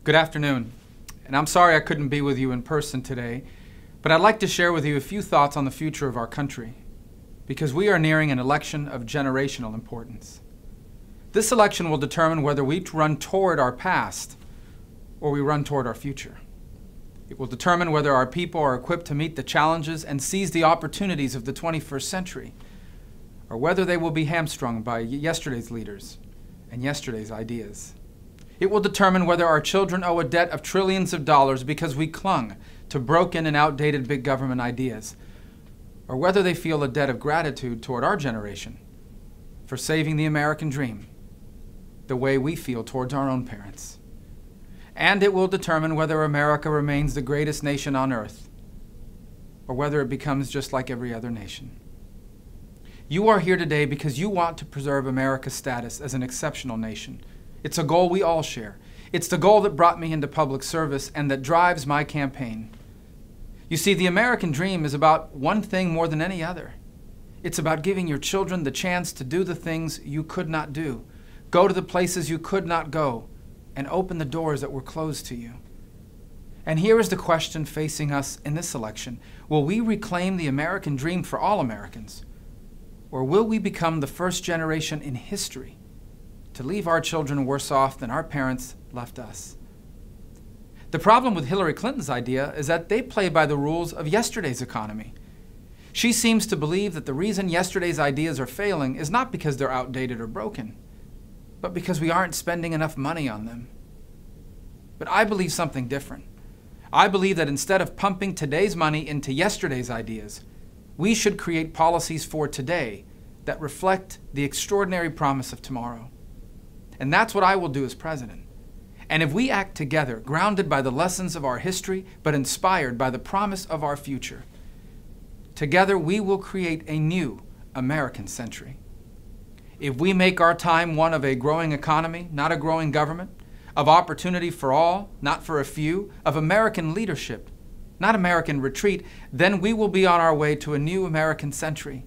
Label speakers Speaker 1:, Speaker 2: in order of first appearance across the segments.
Speaker 1: Good afternoon, and I'm sorry I couldn't be with you in person today, but I'd like to share with you a few thoughts on the future of our country, because we are nearing an election of generational importance. This election will determine whether we run toward our past or we run toward our future. It will determine whether our people are equipped to meet the challenges and seize the opportunities of the 21st century, or whether they will be hamstrung by yesterday's leaders and yesterday's ideas. It will determine whether our children owe a debt of trillions of dollars because we clung to broken and outdated big government ideas, or whether they feel a debt of gratitude toward our generation for saving the American dream the way we feel towards our own parents. And it will determine whether America remains the greatest nation on earth, or whether it becomes just like every other nation. You are here today because you want to preserve America's status as an exceptional nation. It's a goal we all share. It's the goal that brought me into public service and that drives my campaign. You see, the American dream is about one thing more than any other. It's about giving your children the chance to do the things you could not do, go to the places you could not go, and open the doors that were closed to you. And here is the question facing us in this election. Will we reclaim the American dream for all Americans? Or will we become the first generation in history to leave our children worse off than our parents left us? The problem with Hillary Clinton's idea is that they play by the rules of yesterday's economy. She seems to believe that the reason yesterday's ideas are failing is not because they're outdated or broken, but because we aren't spending enough money on them. But I believe something different. I believe that instead of pumping today's money into yesterday's ideas, we should create policies for today that reflect the extraordinary promise of tomorrow. And that's what I will do as president. And if we act together, grounded by the lessons of our history, but inspired by the promise of our future, together we will create a new American century. If we make our time one of a growing economy, not a growing government, of opportunity for all, not for a few, of American leadership, not American retreat, then we will be on our way to a new American century.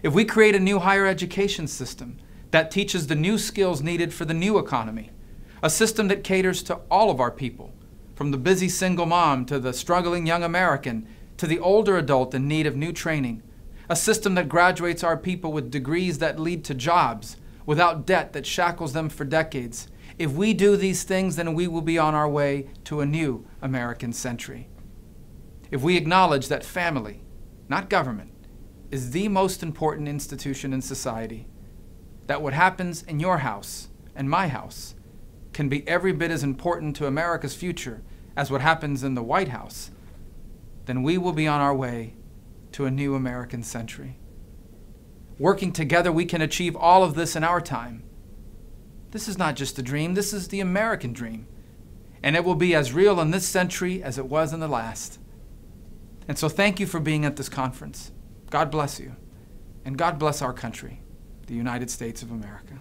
Speaker 1: If we create a new higher education system that teaches the new skills needed for the new economy, a system that caters to all of our people, from the busy single mom to the struggling young American to the older adult in need of new training, a system that graduates our people with degrees that lead to jobs without debt that shackles them for decades. If we do these things, then we will be on our way to a new American century. If we acknowledge that family, not government, is the most important institution in society, that what happens in your house and my house can be every bit as important to America's future as what happens in the White House, then we will be on our way to a new American century. Working together, we can achieve all of this in our time. This is not just a dream, this is the American dream. And it will be as real in this century as it was in the last. And so thank you for being at this conference. God bless you. And God bless our country, the United States of America.